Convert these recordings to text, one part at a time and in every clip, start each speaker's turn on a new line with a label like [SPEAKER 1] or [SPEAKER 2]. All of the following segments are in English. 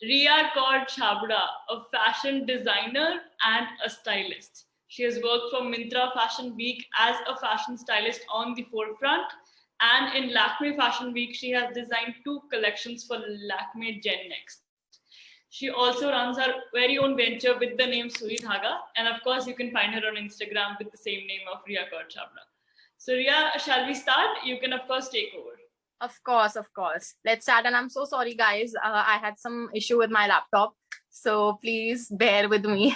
[SPEAKER 1] Riya Kaur Chhabra, a fashion designer and a stylist. She has worked for Myntra Fashion Week as a fashion stylist on the forefront, and in Lakme Fashion Week, she has designed 2 collections for Lakme Gen Next. She also runs her very own venture with the name Suri Dhaga, and of course, you can find her on Instagram with the same name of Riya Kaur Chhabra. So, Riya, shall we start? You can, of course, take over.
[SPEAKER 2] Of course, of course. Let's start. And I'm so sorry, guys. I had some issue with my laptop, so please bear with me.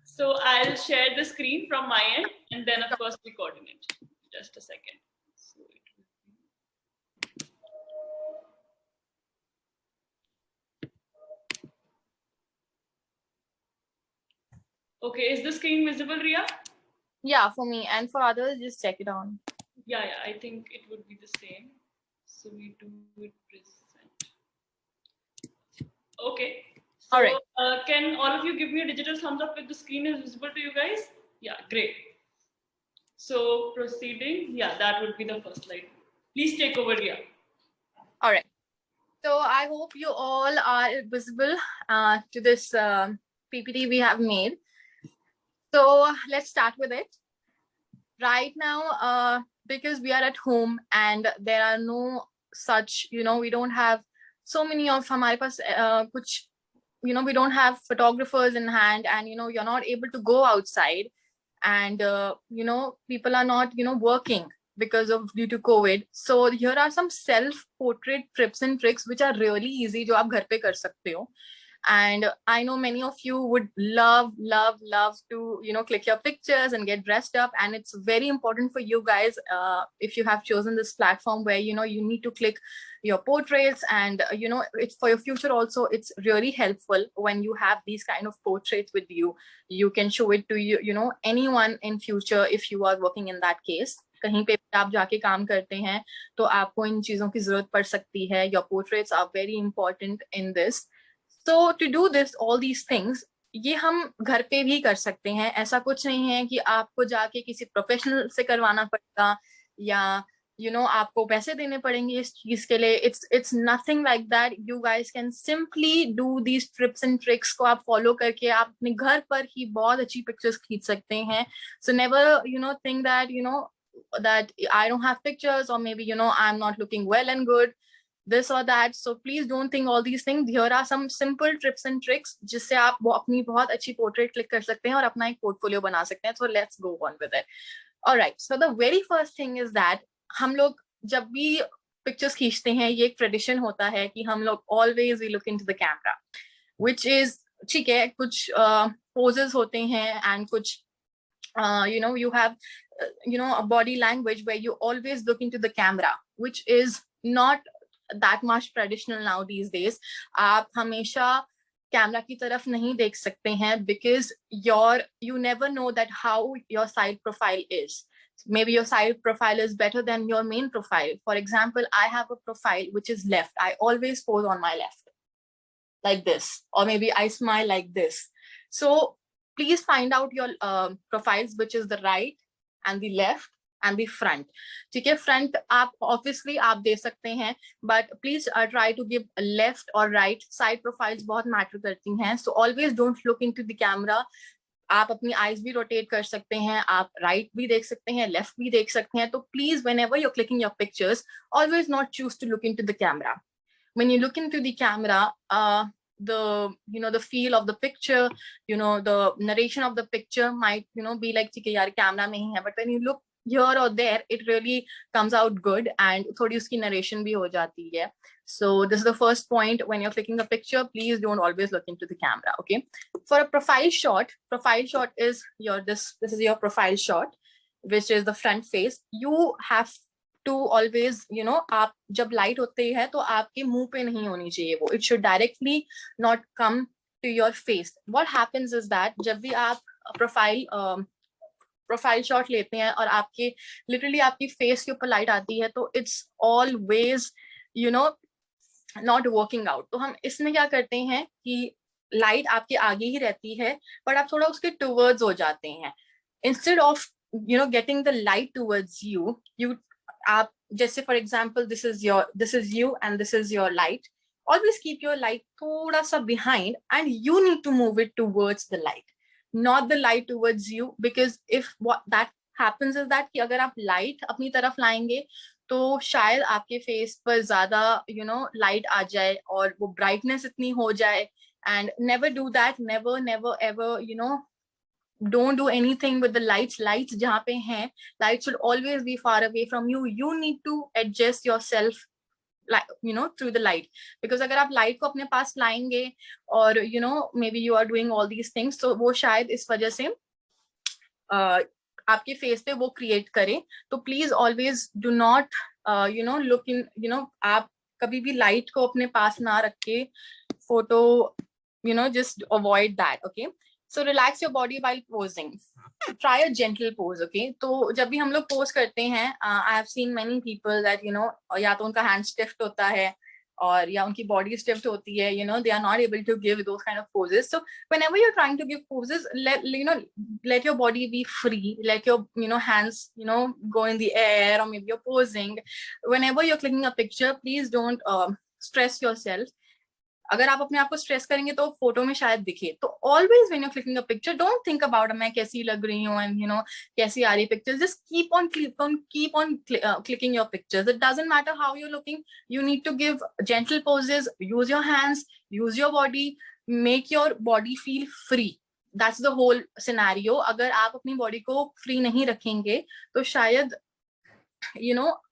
[SPEAKER 1] So I'll share the screen from my end, and then, of course, we coordinate. Just a second. Okay, is the screen visible, Riya?
[SPEAKER 2] Yeah, for me, and for others, just check it on.
[SPEAKER 1] Yeah, I think it would be the same. So we do it present. Okay. So,
[SPEAKER 2] all right.
[SPEAKER 1] Can all of you give me a digital thumbs up if the screen is visible to you guys? Yeah, great. So proceeding, yeah, that would be the first slide. Please take over, Riya.
[SPEAKER 2] All right. So I hope you all are visible to this PPT we have made. So let's start with it. Right now, because we are at home and there are no such, we don't have so many of हमारे पास कुछ, we don't have photographers in hand, and you're not able to go outside, and people are not working because of due to COVID. So here are some self-portrait tips and tricks which are really easy जो आप घर पे कर सकते हो. And I know many of you would love to click your pictures and get dressed up, and it's very important for you guys if you have chosen this platform where you need to click your portraits, and it's for your future also. It's really helpful when you have these kind of portraits with you. You can show it to anyone in future if you are working in that case. कहीं पे आप जाके काम करते हैं तो आपको इन चीजों की जरूरत पड़ सकती है. Your portraits are very important in this. So to do this, all these things, ये हम घर पे भी कर सकते हैं. ऐसा कुछ नहीं है कि आपको जाके किसी प्रोफेशनल से करवाना पड़ेगा या आपको पैसे देने पड़ेंगे इस चीज के लिए. It's nothing like that. You guys can simply do these tips and tricks को आप follow करके आप अपने घर पर ही बहुत अच्छी pictures खींच सकते हैं. So never think that that I don't have pictures, or maybe I'm not looking well and good, this or that. So please don't think all these things. Here are some simple tips and tricks जिससे आप अपनी बहुत अच्छी portrait click कर सकते हैं और अपना एक portfolio बना सकते हैं. So let's go on with it. All right. So the very first thing is that हम लोग जब भी pictures खींचते हैं, ये एक tradition होता है कि हम लोग always we look into the camera, which is ठीक है. कुछ poses होते हैं and कुछ you have a body language where you always look into the camera, which is not that much traditional now these days. आप हमेशा camera की तरफ नहीं देख सकते हैं because you never know that how your side profile is. Maybe your side profile is better than your main profile. For example, I have a profile which is left. I always pose on my left like this, or maybe I smile like this. So please find out your profiles which is the right and the left and the front. ठीक है, front आप obviously आप दे सकते हैं, but please try to give left or right. Side profiles बहुत matter करती हैं. So always don't look into the camera. आप अपनी eyes भी rotate कर सकते हैं, आप right भी देख सकते हैं, left भी देख सकते हैं. तो please, whenever you're clicking your pictures, always not choose to look into the camera. When you look into the camera, the feel of the picture, the narration of the picture might be like ठीक है यार camera में ही है, but when you look here or there, it really comes out good and थोड़ी उसकी narration भी हो जाती है. So this is the first point. When you're clicking a picture, please don't always look into the camera. Okay. For a profile shot is this is your profile shot, which is the front face. You have to always आप जब light होते हैं तो आपके मुंह पे नहीं होनी चाहिए वो. It should directly not come to your face. What happens is that जब भी आप profile shot लेते हैं और आपके literally आपकी face के ऊपर light आती है तो it's always not working out. तो हम इसमें क्या करते हैं कि light आपके आगे ही रहती है but आप थोड़ा उसके towards हो जाते हैं. Instead of getting the light towards you, आप जैसे for example this is you and this is your light. always keep your light thoda sa behind and you need to move it towards the light, not the light towards you. Because if what that happens is that कि अगर आप light अपनी तरफ लाएंगे तो शायद आपके face पर ज्यादा light आ जाए और वो brightness इतनी हो जाए. And never do that, never ever don't do anything with the lights. Lights jahan pe hain, lights should always be far away from you. You need to adjust yourself like through the light. Because agar aap light ko apne paas लाएंगे और maybe you are doing all these things, तो वो शायद इस वजह से आपके face पे वो क्रिएट करे. तो please always do not look in आप कभी भी लाइट को अपने पास ना रख के photo just avoid that. Okay, so relax your body while posing. Try a gentle pose. Okay, तो जब भी हम लोग पोज करते हैं, I have seen many people that या तो उनका हैंड स्टिफ्ट होता है और या उनकी बॉडी स्टिफ्ट होती है, they are not able to give those kind of poses. So whenever you're trying to give poses, let your body be free, let your hands go in the air, or maybe you're posing. Whenever you're clicking a picture, please don't stress yourself. अगर आप अपने आप को stress करेंगे तो photo में शायद दिखे. तो always when you clicking a picture, don't think about मैं कैसी लग रही हूँ एंड कैसी आ रही pictures. Just keep on clicking your pictures. It doesn't matter how you looking, you need to give gentle poses, use your hands, use your body, make your body feel free. That's the whole scenario. अगर आप अपनी body को free नहीं रखेंगे तो शायद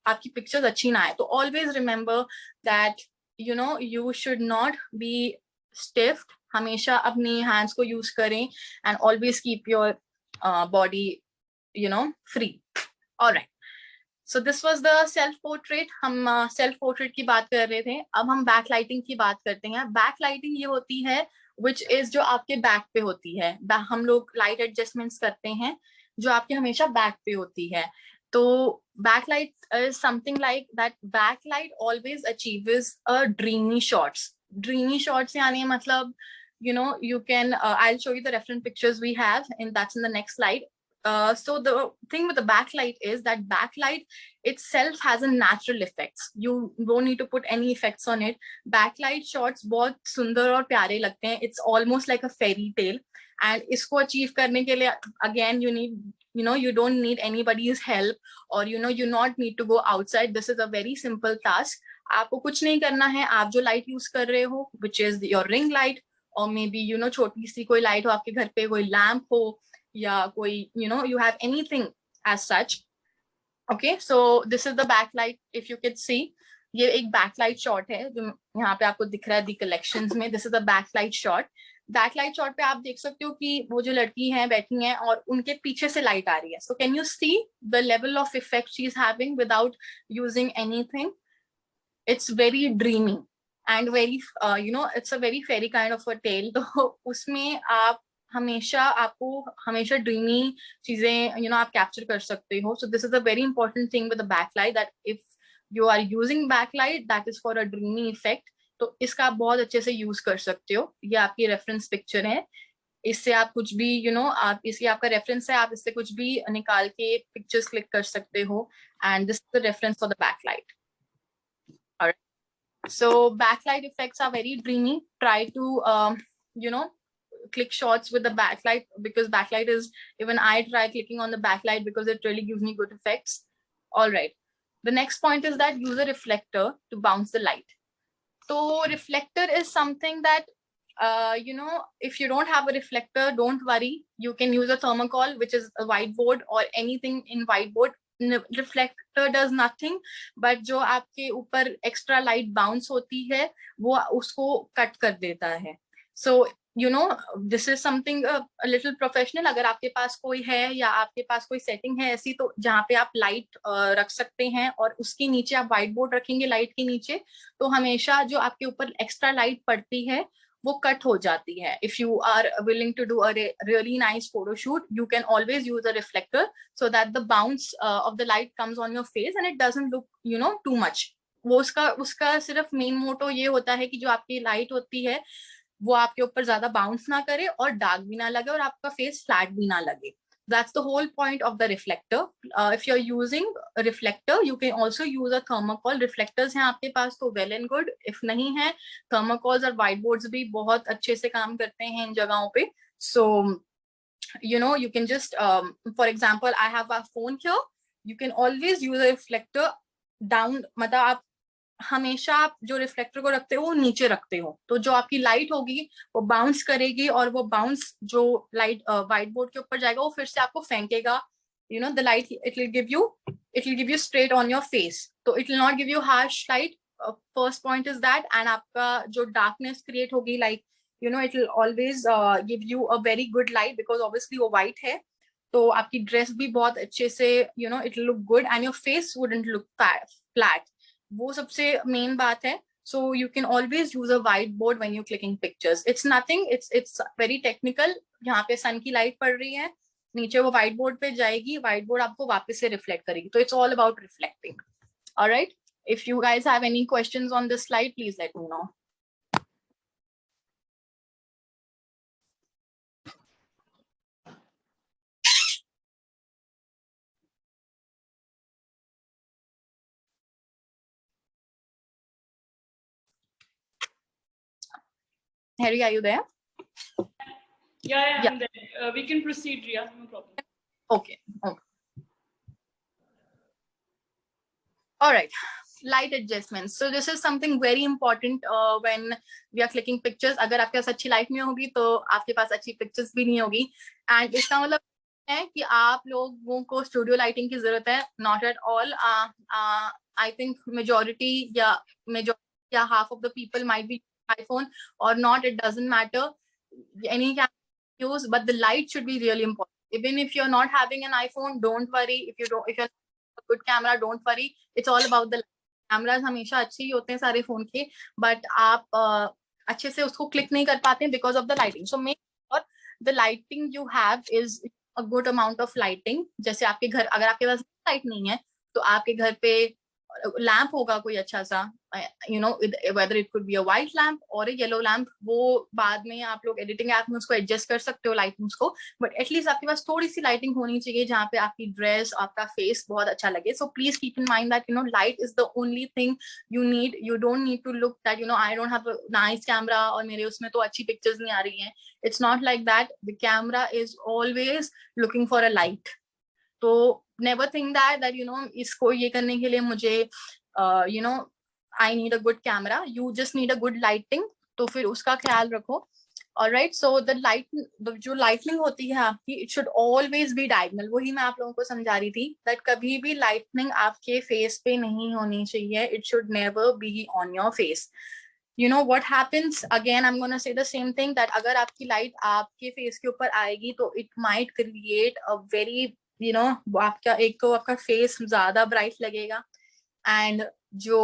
[SPEAKER 2] आपकी pictures अच्छी ना आए. तो always remember that you should not be stiff. हमेशा अपनी hands को use करें and always keep your body free. All right, so this was the self portrait. हम self portrait की बात कर रहे थे. अब हम backlighting की बात करते हैं. backlighting ये होती है which is जो आपके back पे होती है. हम लोग light adjustments करते हैं जो आपके हमेशा back पे होती है. तो backlight is something like that. Backlight always achieves a dreamy shots. Dreamy shots यानी मतलब you can I'll show you the reference pictures we have, and that's in the next slide. So the thing with the backlight is that backlight itself has a natural effects. You don't need to put any effects on it. Backlight shots बहुत सुंदर और प्यारे लगते हैं. It's almost like a fairy tale. And इसको achieve करने के लिए again you need you don't need anybody's help, or you not need to go outside. This is a very simple task. आपको कुछ नहीं करना है. आप जो light use कर रहे हो, which is your ring light, or maybe छोटी सी कोई light हो आपके घर पे, कोई lamp हो, या कोई you have anything as such. Okay, so this is the backlight. If you could see, ये एक backlight shot है जो यहाँ पे आपको दिख रहा है the collections में. This is the backlight shot. Backlight shot पे आप देख सकते हो कि वो जो लड़की है बैठी हैं और उनके पीछे से लाइट आ रही है. So can you see the level of effect she is having without using anything. It's very dreamy and very it's a very fairy kind of a tale. तो उसमें आपको हमेशा ड्रीमी चीजें आप कैप्चर कर सकते हो. So this is a very important thing with the backlight, that if you are using backlight that is for a dreamy effect. तो इसका आप बहुत अच्छे से यूज कर सकते हो. ये आपकी रेफरेंस पिक्चर है. इससे आप कुछ भी आप इसकी आपका रेफरेंस है, आप इससे कुछ भी निकाल के पिक्चर्स क्लिक कर सकते हो. And this is the reference for the backlight. So backlight effects are very dreamy. Try to click shots with the backlight, because backlight is, even I try clicking on the backlight because it really gives me good effects. All right, the next point is that use a reflector to bounce the light. So reflector is something that if you don't have a reflector, don't worry, you can use a thermocol, which is a whiteboard, or anything in whiteboard. Reflector does nothing, but जो आपके ऊपर extra light bounce होती है वो उसको cut कर देता है. So this is something a little professional. अगर आपके पास कोई है या आपके पास कोई setting है ऐसी, तो जहाँ पे आप light रख सकते हैं और उसके नीचे आप whiteboard रखेंगे light के नीचे, तो हमेशा जो आपके ऊपर extra light पड़ती है वो कट हो जाती है. If you are willing to do a really nice photo shoot, you can always use a reflector so that the bounce of the light comes on your face and it doesn't look too much. वो उसका सिर्फ main motto ये होता है कि जो आपकी light होती है वो आपके ऊपर ज्यादा बाउंस ना करे और डार्क भी ना लगे और आपका फेस फ्लैट भी ना लगे. that's the whole point of the reflector. If you're using a reflector, you can also use a thermocol. Reflectors हैं आपके पास तो well and good. If नहीं है, thermocols और whiteboards भी बहुत अच्छे से काम करते हैं इन जगहों पे. So you know, you can just for example, I have a phone here. You can always use a reflector down. मतलब आप हमेशा आप जो रिफ्लेक्टर को रखते हो वो नीचे रखते हो, तो जो आपकी लाइट होगी वो बाउंस करेगी और वो बाउंस जो लाइट व्हाइट बोर्ड के ऊपर जाएगा वो फिर से आपको फेंकेगा. You know the light it will give you straight on your face, तो it will not give you harsh light. First point is that. And आपका जो डार्कनेस क्रिएट होगी, like you know it will always give you a very good light because obviously वो white है, तो आपकी dress भी बहुत अच्छे से you know it will look good and your face wouldn't look flat. वो सबसे मेन बात है. So you can always use a whiteboard when you're clicking pictures. It's nothing, it's very technical. यहाँ पे sun की light पड़ रही है, नीचे वो whiteboard पे जाएगी, whiteboard आपको वापस से reflect करेगी. तो it's all about reflecting. All right. If you guys have any questions on this slide, please let me know. Harry, are you there?
[SPEAKER 1] Yeah. I'm there. We can proceed, Riya. No problem.
[SPEAKER 2] Okay. All right. Light adjustments. So this is something very important when we are clicking pictures. अगर आपके पास अच्छी light नहीं होगी तो आपके पास अच्छी pictures भी नहीं होगी. एंड इसका मतलब है कि आप लोगों को स्टूडियो लाइटिंग की जरूरत है. Not at all. I think majority या half of the people might be iPhone or not, it doesn't matter. Any camera use, but the light should be really important. Even if you're not having an iPhone, don't worry. If you're a good camera, don't worry. It's all about the cameras. हमेशा अच्छे ही होते हैं सारे phone के, but आप अच्छे से उसको क्लिक नहीं कर पाते हैं because of the lighting. So make sure the lighting you have is a good amount of lighting. जैसे आपके घर, अगर आपके पास लाइट नहीं है तो आपके घर पे लैम्प होगा कोई अच्छा सा, you know, whether it could be a white lamp or a yellow lamp. वो बाद में आप लोग एडिटिंग ऐप में उसको एडजस्ट कर सकते हो लाइटिंग्स को, बट एटलीस्ट आपके पास थोड़ी सी लाइटिंग होनी चाहिए जहाँ पे आपकी ड्रेस, आपका फेस बहुत अच्छा लगे. So please keep in mind that you know light is the only thing you need. You don't need to look that you know I don't have a nice camera और मेरे उसमें तो अच्छी pictures नहीं आ रही हैं. It's not like that. The camera is always looking for a light. तो never think that you know इसको ये करने के लिए मुझे you know I need a good camera. You just need a good lighting. तो फिर उसका ख्याल रखो. Alright, so the जो lightning होती है आपकी, it should always be diagonal. वही मैं आप लोगों को समझा रही थी that कभी भी lightning आपके face पे नहीं होनी चाहिए. It should never be on your face. You know what happens? Again, I'm gonna say the same thing that अगर आपकी light आपके face के ऊपर आएगी तो it might create a very you know आपका एक तो आपका face ज्यादा bright लगेगा and जो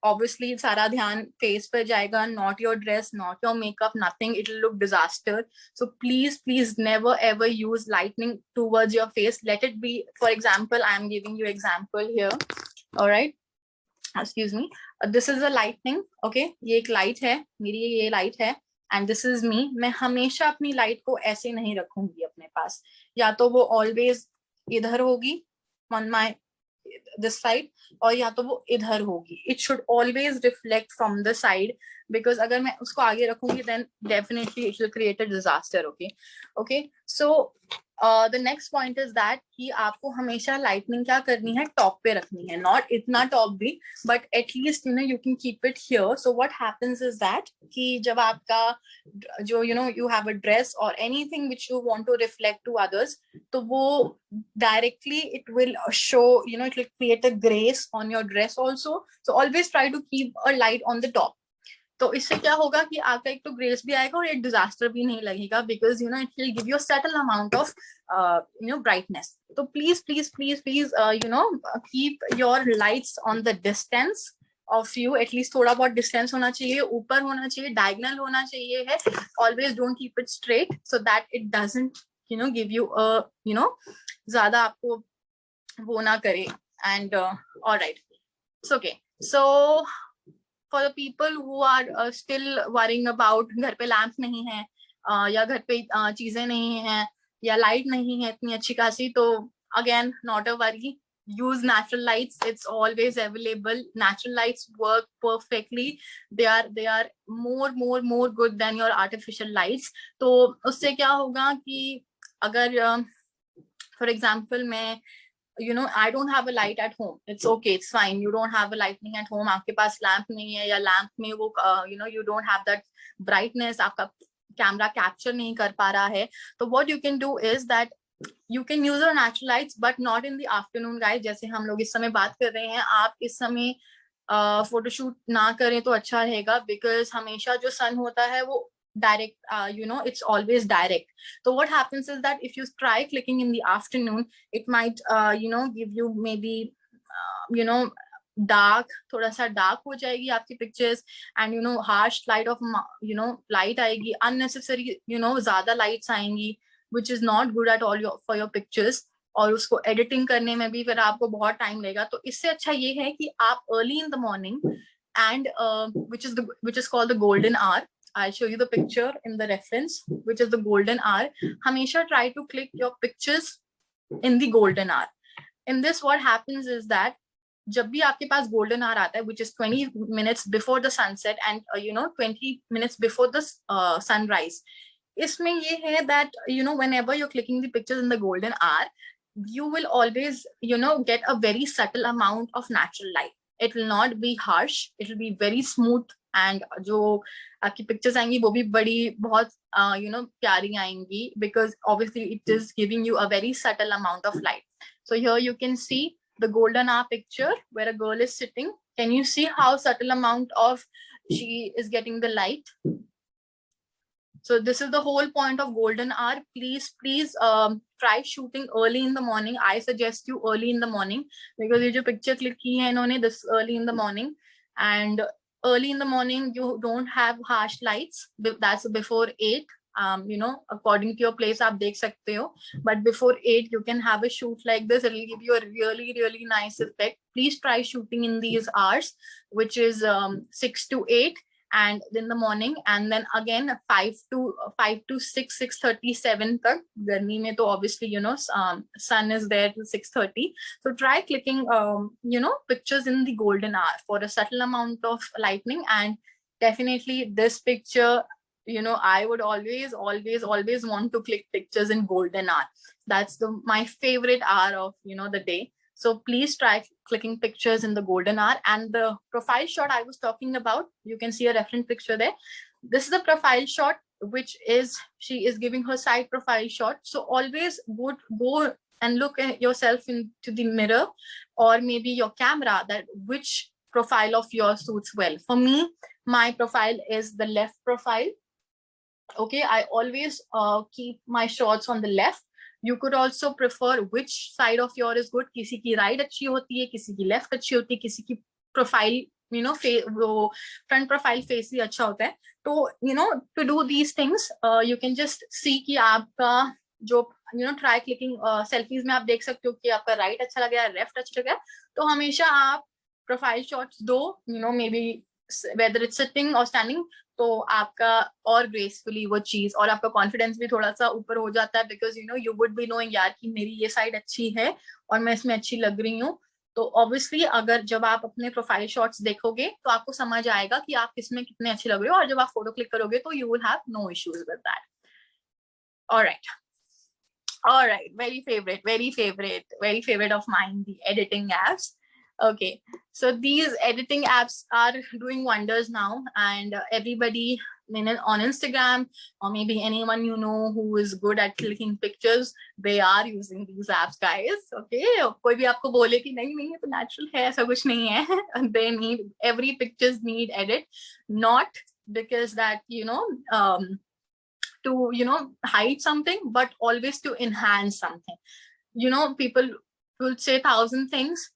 [SPEAKER 2] obviously सारा ध्यान face पर जाएगा, not your dress, not your makeup, nothing. It will look disaster. So please never ever use lightning towards your face. Let it be, for example, I am giving you example here. All right, excuse me. This is a lightning. Okay, ये एक light है, मेरी ये light है and this is me. मैं हमेशा अपनी light को ऐसे नहीं रखूंगी अपने पास, या तो वो always इधर होगी on my this side और या तो वो इधर होगी. It should always reflect from the side because अगर मैं उसको आगे रखूंगी then definitely it will create a disaster. Okay, so the next point is that कि आपको हमेशा lightning क्या करनी है, टॉप पे रखनी है. Not इतना टॉप भी, but at least you know you can keep it here. So what happens is that कि जब आपका जो you know you have a dress or anything which you want to reflect to others, तो वो directly it will show, you know, it will create a grace on your dress also. So always try to keep a light on the top. तो इससे क्या होगा कि आपका एक तो ग्रेस भी आएगा और एक डिजास्टर भी नहीं लगेगा because you know it will give you a certain amount of you know brightness. तो please you know keep your lights on the distance of you. At least थोड़ा बहुत distance होना चाहिए, ऊपर होना चाहिए, diagonal होना चाहिए है. Always don't keep it straight so that it doesn't you know give you a you know ज़्यादा आपको वो ना करे. And all right, it's okay. So for the people who are still worrying about घर पे लैंप नहीं है या घर पे चीजें नहीं है, या लाइट नहीं है इतनी अच्छी खासी, तो again not a worry, use natural lights. It's always available. Natural lights work perfectly. They are more good than your artificial lights. तो उससे क्या होगा कि अगर for example मैं I don't have a light at home, it's okay, it's fine, you don't have a lightning at home, आपके पास lamp नहीं है या लैंप में वो you don't have that brightness, आपका कैमरा कैप्चर नहीं कर पा रहा है, तो what you can do is that you can use your natural lights but not in the afternoon guys. जैसे हम लोग इस समय बात कर रहे हैं, आप इस समय फोटोशूट ना करें तो अच्छा रहेगा, बिकॉज हमेशा जो सन होता है वो direct, it's always direct. So what happens is that if you try clicking in the afternoon, it might give you maybe dark, थोड़ा सा dark हो जाएगी आपकी pictures, and harsh light of light आएगी, unnecessary ज़्यादा lights आएंगी, which is not good at all for your pictures, और उसको editing करने में भी फिर आपको बहुत time लगेगा. तो इससे अच्छा ये है कि आप early in the morning, and which is called the golden hour. I'll show you the picture in the reference, which is the golden hour. हमेशा try to click your pictures in the golden hour. In this what happens is that जब भी आपके पास golden hour आता है, which is 20 minutes before the sunset and 20 minutes before the sunrise, इसमें ये है that whenever you're clicking the pictures in the golden hour, you will always get a very subtle amount of natural light. It will not be harsh, it will be very smooth, and जो आपकी pictures आएंगी वो भी बड़ी बहुत प्यारी आएंगी, because obviously it is giving you a very subtle amount of light. So here you can see the golden hour picture where a girl is sitting. Can you see how subtle amount of she is getting the light? So this is the whole point of golden hour. Please try shooting early in the morning. I suggest you early in the morning, because ये जो picture click की है इन्होंने this early in the morning, and early in the morning you don't have harsh lights. That's before 8. According to your place आप देख सकते हो, but before 8 you can have a shoot like this. It will give you a really nice effect. Please try shooting in these hours, which is 6 to 8 and in the morning, and then again 5 to 6, 6:37 tak. Garmi mein to obviously sun is there till 6:30. So try clicking pictures in the golden hour for a subtle amount of lightning. And definitely this picture, I would always want to click pictures in golden hour. That's my favorite hour of the day. So please try clicking pictures in the golden hour. And the profile shot I was talking about, you can see a reference picture there. This is the profile shot, which is she is giving her side profile shot. So always go and look at yourself into the mirror or maybe your camera, that which profile of yours suits well. For me, my profile is the left profile. Okay, I always keep my shots on the left. You could also prefer which side of your is good. किसी की right अच्छी होती है, किसी की left अच्छी होती है, किसी की profile वो front profile face ही अच्छा होता है. तो to do these things, you can just see कि आपका जो try clicking selfies में आप देख सकते हो कि आपका right अच्छा लगा है, left अच्छा लगा है. तो हमेशा आप profile shots दो, maybe whether it's sitting or standing, तो आपका और ग्रेसफुली वो चीज और आपका कॉन्फिडेंस भी थोड़ा सा ऊपर हो जाता है, because you would be knowing यार कि मेरी ये साइड अच्छी है और मैं इसमें अच्छी लग रही हूँ. तो ऑब्वियसली अगर जब आप अपने प्रोफाइल शॉट्स देखोगे तो आपको समझ आएगा कि आप किसमें कितने अच्छे लग रहे हो, और जब आप फोटो क्लिक करोगे तो you will have no issues with that. Alright, very favorite of mine, the editing apps. Okay, so these editing apps are doing wonders now, and everybody on Instagram or maybe anyone who is good at clicking pictures, they are using these apps, guys. Okay, कोई भी आपको बोले कि नहीं ये तो natural है, ऐसा कुछ नहीं है. They need, every pictures need edit, not because that to hide something, but always to enhance something. People will say 1,000 things.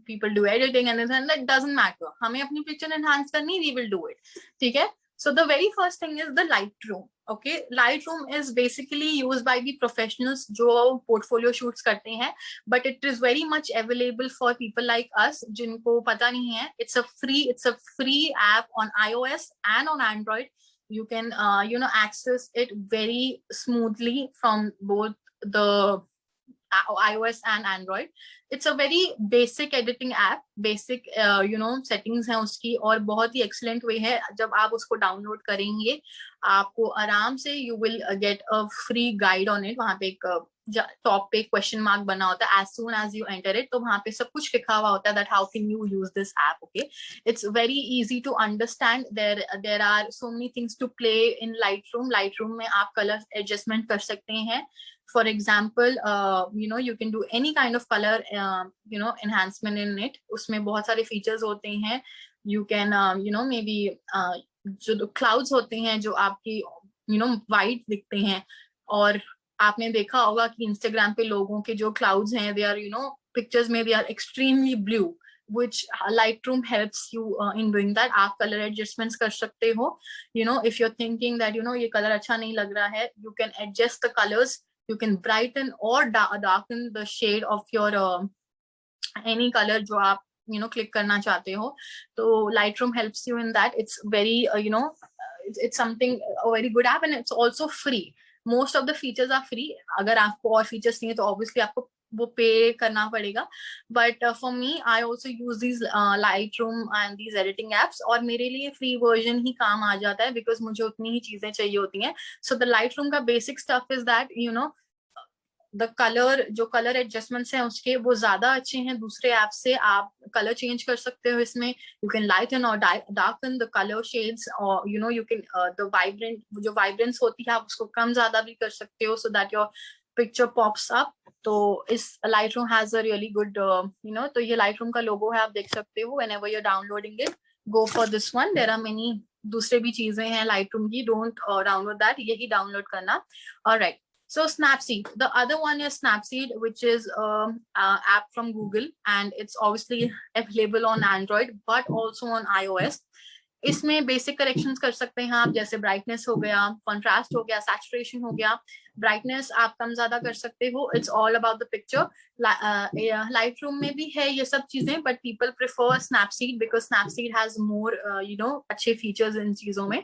[SPEAKER 2] People do editing and that doesn't matter. हमें अपनी picture enhance करनी, we will do it. ठीक है? So the very first thing is the Lightroom. Okay, Lightroom is basically used by the professionals जो portfolio shoots करते हैं, but it is very much available for people like us जिनको पता नहीं है. It's a free app on iOS and on Android. You can access it very smoothly from both the iOS and Android. It's a very basic editing app, basic settings हैं उसकी, और बहुत ही excellent way है. जब आप उसको download करेंगे आपको आराम से you will get a free guide on it. वहाँ पे एक टॉप पे क्वेश्चन मार्क बना होता है, as soon as you enter it, तो वहाँ पे सब कुछ लिखा हुआ होता है that how can you use this app. Okay, it's very easy to understand. There are so many things to play in Lightroom में आप color adjustment कर सकते हैं. For example, you can do any kind of color enhancement in it. उसमें बहुत सारे features होते हैं. You can maybe जो clouds होते हैं जो आपकी white दिखते हैं, और आपने देखा होगा कि Instagram पे लोगों के जो clouds हैं, they are pictures में they are extremely blue, which Lightroom helps you in doing that. आप color adjustments कर सकते हो. If you're thinking that ये color अच्छा नहीं लग रहा है, you can adjust the colors. You can brighten or darken the shade of your any color जो आप click करना चाहते हो. तो Lightroom helps you in that. It's very it's something a very good app, and it's also free. Most of the features are free. अगर आपको और features चाहिए तो obviously आपको वो pay करना पड़ेगा. But for me, I also use these Lightroom and these editing apps, और मेरे लिए free version ही काम आ जाता है because मुझे उतनी ही चीजें चाहिए होती हैं. So the Lightroom का basic stuff is that the color, जो color adjustments हैं उसके वो ज्यादा अच्छे हैं दूसरे ऐप से. आप color change कर सकते हो इसमें. You can lighten or darken the color shades, or you can the जो vibrance होती है आप उसको कम ज्यादा भी कर सकते हो so that your picture pops up. तो इस Lightroom has a really good तो ये Lightroom का logo है, आप देख सकते हो. Whenever you're downloading it, go for this one. There are many दूसरे भी चीजें हैं Lightroom की. Don't download that, यही download करना. All right. So Snapseed, the other one is Snapseed, which is an app from Google, and it's obviously available on Android, but also on iOS. इसमें basic corrections कर सकते हैं आप, जैसे brightness हो गया, contrast हो गया, saturation हो गया. Brightness आप कम ज़्यादा कर सकते हो. It's all about the picture. Lightroom में भी है ये सब चीजें, but people prefer Snapseed because Snapseed has more अच्छे features इन चीजों में.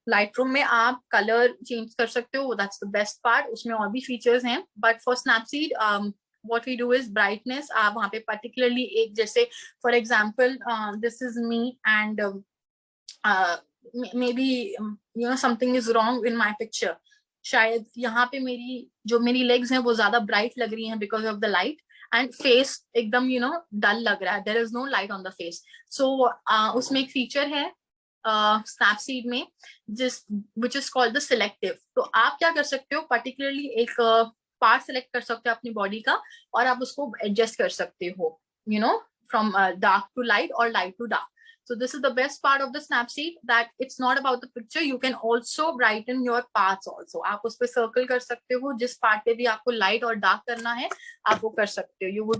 [SPEAKER 2] Lightroom में आप color change कर सकते हो, that's the best part. उसमें और भी features हैं, but for Snapseed, what we do is brightness. आप वहाँ पे particularly एक जैसे for example, this is me and maybe something is wrong in my picture. शायद यहाँ पे मेरी legs हैं वो ज़्यादा bright लग रही हैं because of the light, and face एकदम dull लग रहा है. There is no light on the face. So उसमें एक feature है Snapseed में which is called the selective. तो आप क्या कर सकते हो, particularly एक part select कर सकते हो अपनी body का, और आप उसको adjust कर सकते हो from dark to light or light to dark. So this is the best part of the Snapseed, that it's not about the picture. You can also brighten your parts also. आप उस पे circle कर सकते हो, जिस part पे भी आपको light और dark करना है आप वो कर सकते हो.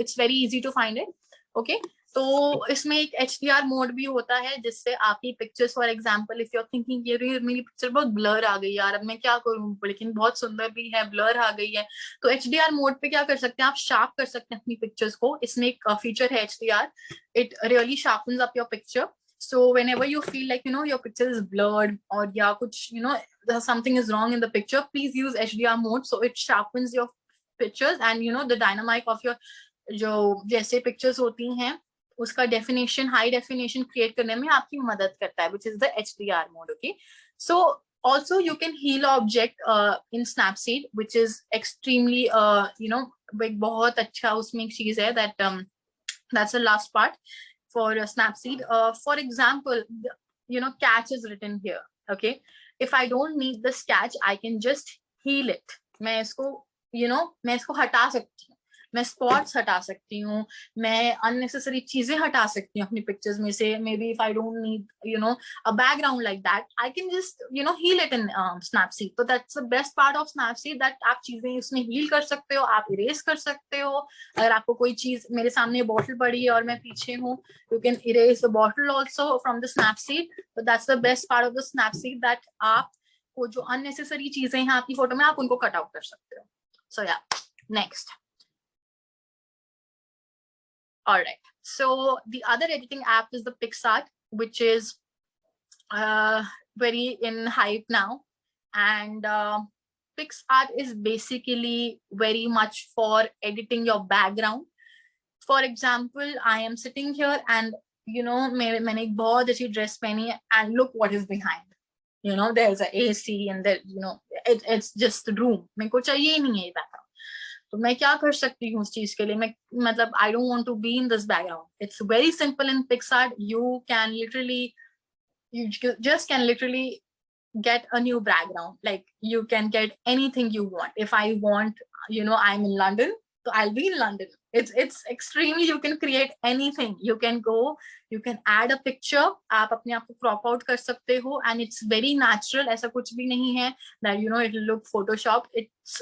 [SPEAKER 2] It's very easy to find it. Okay, तो इसमें एक HDR मोड भी होता है जिससे आपकी pictures, for example if you are thinking ये मेरी पिक्चर बहुत ब्लर आ गई यार, अब मैं क्या करूं, लेकिन बहुत सुंदर भी है, ब्लर आ गई है, तो HDR मोड पे क्या कर सकते हैं आप, शार्प कर सकते हैं अपनी पिक्चर्स को. इसमें एक फीचर है HDR, it really sharpens up your picture. So whenever you feel like your picture is blurred or या कुछ something is wrong in the picture, please use HDR mode so it sharpens your pictures and the dynamic of your जो जैसे pictures होती हैं उसका definition, high definition create करने में आपकी मदद करता है, which is the HDR mode. Okay, so also you can heal object in Snapseed, which is extremely एक बहुत अच्छा उसमें एक चीज है that that's the last part for Snapseed. For example, catch is written here. Okay, if I don't need this catch, I can just heal it. मैं इसको हटा सकती हूँ, मैं स्पॉट्स हटा सकती हूँ, मैं अननेसेसरी चीजें हटा सकती हूँ अपनी पिक्चर्स में से. Maybe if I don't need a background like that, I can just heal it in Snapseed. तो that's the best part of Snapseed, that आप चीजें उसमें हील कर सकते हो, आप इरेज कर सकते हो. अगर आपको कोई चीज, मेरे सामने बॉटल पड़ी है और मैं पीछे हूँ, you can erase the bottle also from the Snapseed. तो that's the best part of the Snapseed, that आप को जो अननेसेसरी चीजें हैं आपकी फोटो में, आप उनको कट आउट कर सकते हो. सो या next. All right, so the other editing app is the PicsArt, which is very in hype now. And PicsArt is basically very much for editing your background. For example, I am sitting here and मैंने एक बहुत अच्छी dress पहनी है and look what is behind. There's a AC and there, it's just the room. मेरे को चाहिए ही नहीं है ये background. तो मैं क्या कर सकती हूँ उस चीज के लिए? मैं मतलब I don't want to be in this background. It's very simple in PicsArt. You just can literally get a new background. Like you can get anything you want. If I want, I'm in London, so I'll be in London. It's extremely, you can create anything. You can go, you can add a picture, आप अपने आप को crop out कर सकते हो, and it's very natural. ऐसा कुछ भी नहीं है that it will look photoshopped.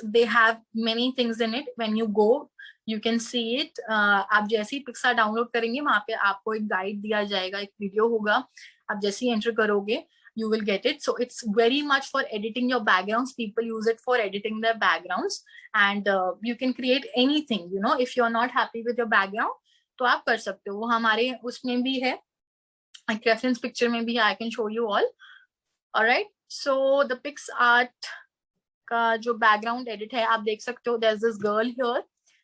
[SPEAKER 2] They have many things in it. When you go, you can see it. आप जैसे ही PicsArt डाउनलोड करेंगे वहां पे आपको एक गाइड दिया जाएगा, एक वीडियो होगा, आप जैसे ही एंटर करोगे you will get it. So it's very much for editing your backgrounds. People use it for editing their backgrounds, and you can create anything. If you're not happy with your background, तो आप कर सकते हो. वो हमारे उसमें भी है, एक reference picture में भी है. I can show you all. All right. So the PicsArt का जो background edit है, आप देख सकते हो. There's this girl here.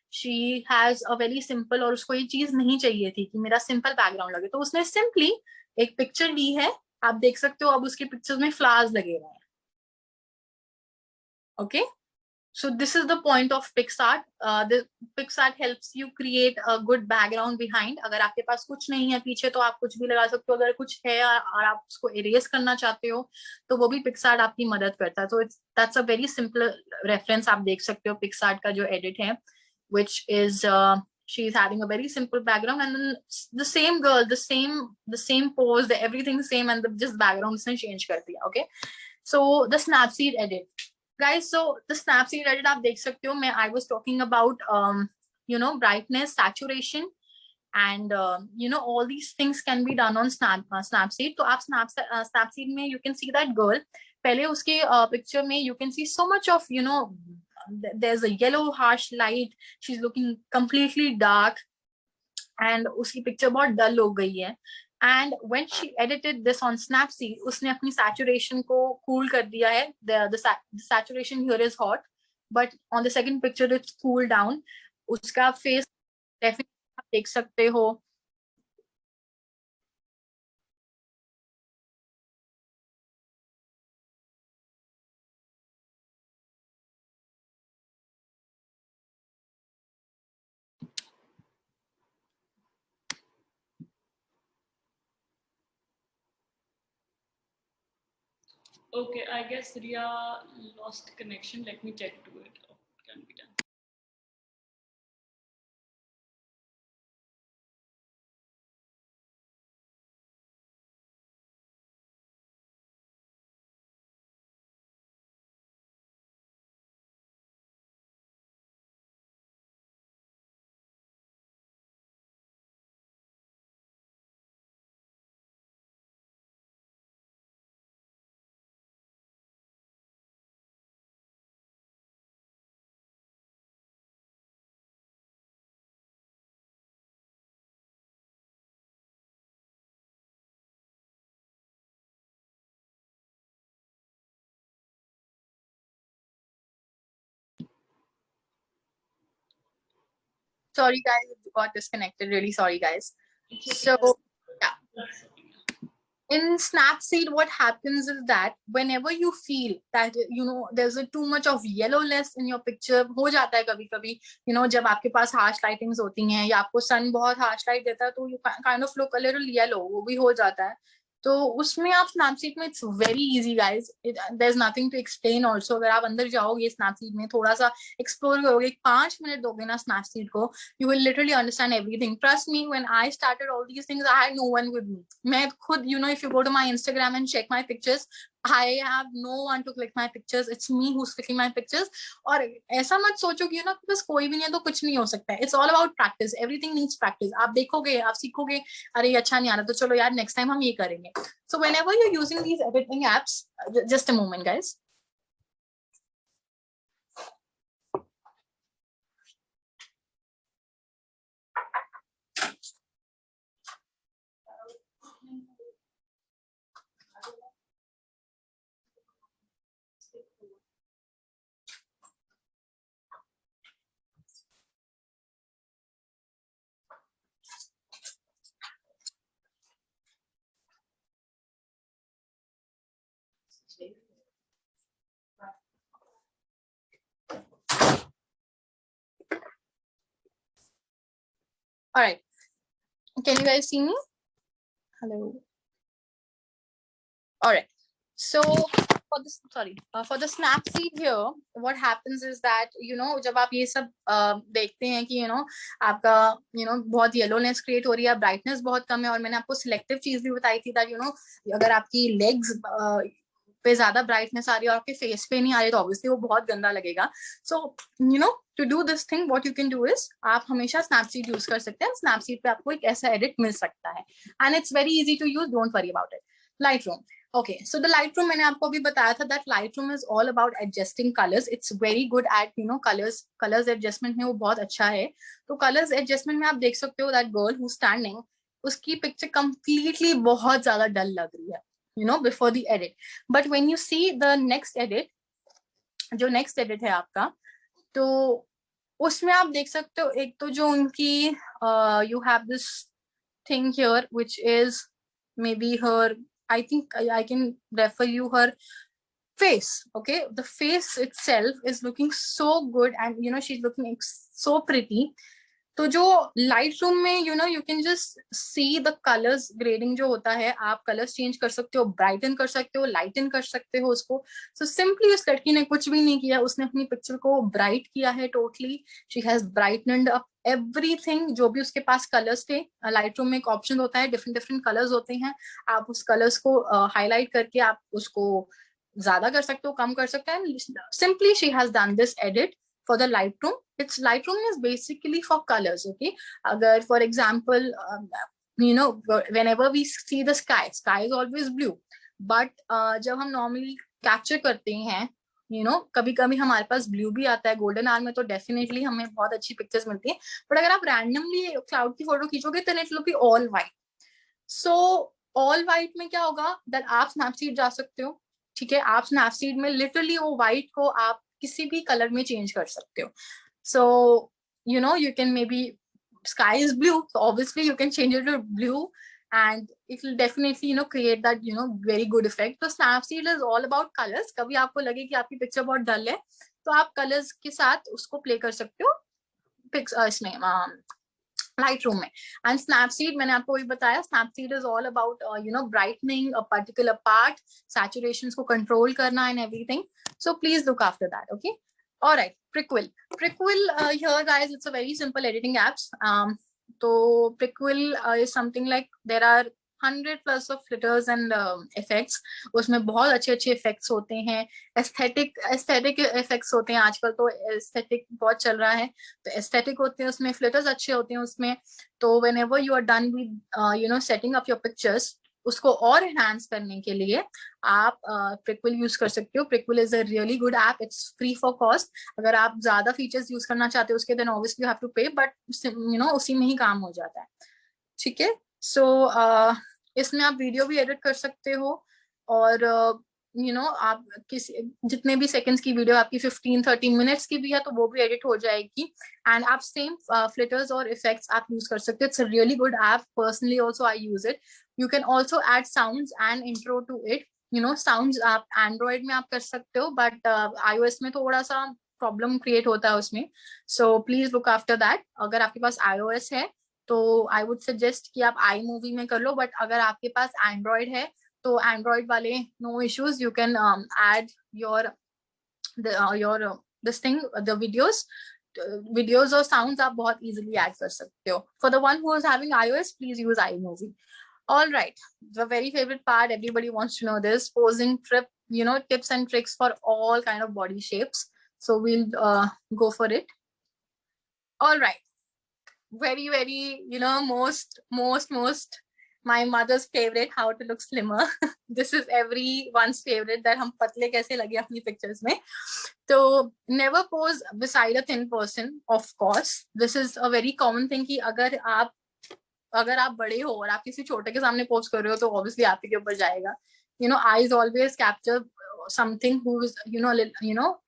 [SPEAKER 2] She has a very simple, और उसको ये चीज नहीं चाहिए थी कि मेरा simple background लगे, तो उसने simply एक picture ली है. आप देख सकते हो अब उसके पिक्चर्स में फ्लावर्स लगे हुए हैं. Okay, so this is the point of PicsArt. The PicsArt helps you create a good background behind. अगर आपके पास कुछ नहीं है पीछे तो आप कुछ भी लगा सकते हो. अगर कुछ है और आप उसको erase करना चाहते हो तो वो भी PicsArt आपकी मदद करता है. So that's a very simple reference. आप देख सकते हो PicsArt का जो edit है, which is she's having a very simple background, and then the same girl, the same pose, everything same, and just background उसने change कर दिया. Okay, so the Snapseed edit, guys. So the Snapseed edit आप देख सकते हो. I was talking about brightness, saturation, and all these things can be done on Snapseed. तो आप Snapseed में you can see that girl. पहले उसके picture में you can see so much of there's a yellow harsh light. She's looking completely dark, and उसकी picture बहुत dull हो गई है. And when she edited this on Snapseed, उसने अपनी saturation को cool कर दिया है. The saturation here is hot, but on the second picture it's cooled down. उसका face definitely आप देख सकते हो.
[SPEAKER 1] Okay, I guess Ria lost connection. Let me check to it. Oh, it can be done.
[SPEAKER 2] Sorry guys, it got disconnected. Really sorry guys. So yeah, in Snapseed, what happens is that whenever you feel that there's too much of yellowness in your picture, हो जाता है कभी कभी, जब आपके पास harsh lightings होती हैं या आपको sun बहुत harsh light देता है तो you kind of look a little yellow, वो भी हो जाता है. तो उसमें आप Snapseed में it's very easy guys. There's nothing to explain also. अगर आप अंदर जाओगे Snapseed में थोड़ा सा explore करोगे, 5 मिनट दोगे ना Snapseed को, you will literally understand everything. Trust me, when I started all these things, I had no one with me. मैं खुद, if you go to my Instagram and check my pictures, I have no one to click my pictures. It's me who's clicking my pictures. और ऐसा मत सोचो कि बस कोई भी नहीं है तो कुछ नहीं हो सकता है. It's all about practice. Everything needs practice. आप देखोगे, आप सीखोगे, अरे अच्छा नहीं आ रहा तो चलो यार next time हम ये करेंगे. So whenever you're using these editing apps, just a moment guys. All right. Can you guys see me? Hello. All right. So for this, for the Snapseed here, what happens is that, जब आप ये सब देखते हैं कि आपका बहुत yellowness create हो रही है, ब्राइटनेस बहुत कम है, और मैंने आपको सिलेक्टिव चीज भी बताई थी दैट अगर आपकी लेग्स पे ज्यादा ब्राइटनेस आ रही है और आपके फेस पे नहीं आ रही, तो ऑब्वियसली वो बहुत गंदा लगेगा. So to do this thing what you can do is, आप हमेशा स्नैपसीड यूज कर सकते हैं. स्नैपसीड पे आपको एक ऐसा एडिट मिल सकता है, and it's very easy to use, don't worry about it. Lightroom. Okay, so the Lightroom मैंने आपको अभी बताया था that Lightroom is all about adjusting colors. It's very good at colors adjustment में वो बहुत अच्छा है. तो colors adjustment में आप देख सकते हो that girl who's standing, उसकी पिक्चर completely बहुत ज्यादा डल लग रही है before the edit. But when you see the next edit, जो next edit है आपका, तो उसमें आप देख सकते हो एक तो जो उनकी you have this thing here which is maybe her, I think I can refer you her face. Okay, the face itself is looking so good, and she's looking so pretty. तो जो Lightroom में you can just see the colors grading जो होता है, आप colors change कर सकते हो, brighten कर सकते हो, lighten कर सकते हो उसको. So simply उस लड़की ने कुछ भी नहीं किया, उसने अपनी पिक्चर को bright किया है totally. She has brightened up everything. जो भी उसके पास colors थे, Lightroom में एक option होता है, different colors होते हैं, आप उस colors को highlight करके आप उसको ज्यादा कर सकते हो, कम कर सकते हैं. Simply she has done this edit for the Lightroom. Lightroom is basically for colors. Okay, agar for example whenever we see the sky is always blue, but जब हम normally capture करते हैं कभी कभी हमारे पास ब्लू भी आता है. गोल्डन आवर में तो डेफिनेटली हमें बहुत अच्छी पिक्चर्स मिलती है, बट अगर आप रैंडमली क्लाउड की फोटो खींचोगे तो it will be all white. So all white में क्या होगा दैट आप स्नैपसीड जा सकते हो. ठीक है, आप स्नैपसीड में लिटरली वो वाइट को आप किसी भी कलर में चेंज कर सकते हो. सो you can maybe sky is blue, so obviously you can change it to blue, and it will definitely create that very good effect. So Snapseed is all about colors. कभी आपको लगे कि आपकी picture बहुत डल है, तो आप कलर्स के साथ उसको प्ले कर सकते हो इसमें Lightroom में. And Snapseed मैंने आपको वही बताया, Snapseed is all about brightening a particular part, saturations को control करना and everything. So please look after that. Okay. All right. Prequel here guys, it's a very simple editing apps. So Prequel is something like there are 100+ of filters and effects. उसमें बहुत अच्छे effects होते हैं, aesthetic effects होते हैं. आजकल तो aesthetic बहुत चल रहा है, तो aesthetic होते हैं उसमें, filters अच्छे होते हैं उसमें. तो whenever you are done with setting up your pictures, उसको और enhance करने के लिए आप Prequel यूज कर सकते हो. Prequel is a really good app. It's free for cost. अगर आप ज्यादा features यूज करना चाहते हो उसके, then obviously you have to pay, but उसी में ही काम हो जाता है. ठीक है. सो इसमें आप वीडियो भी एडिट कर सकते हो, और आप किसी जितने भी सेकंड्स की वीडियो आपकी 15-13 मिनट्स की भी है तो वो भी एडिट हो जाएगी. एंड आप सेम फ्लिटर्स और इफेक्ट्स आप यूज कर सकते हो. It's a really good app. Personally also I use it. You can also add sounds and intro to it. Sounds आप एंड्रॉइड में आप कर सकते हो, बट iOS में थोड़ा सा प्रॉब्लम क्रिएट होता है उसमें. So please look after that. अगर आपके पास iOS है तो आई वुड सजेस्ट कि आप iMovie में कर लो, बट अगर आपके पास एंड्रॉइड है तो एंड्रॉइड वाले no issues. You can add your this thing, the videos और साउंड्स आप बहुत इजीली ऐड कर सकते हो. For the one who is having iOS, please use iMovie. All right, the very favorite part, everybody wants to know this, posing tips and tricks for all kind of body shapes. So we'll go for it. All right. Very most my mother's favorite, how to look slimmer. This is everyone's favorite, that हम पतले कैसे लगे अपनी pictures में. तो never pose beside a thin person. Of course, this is a very common thing कि अगर आप बड़े हो और आप किसी छोटे के सामने पोज कर रहे हो तो obviously आप ही के ऊपर जाएगा. Eyes always capture something who's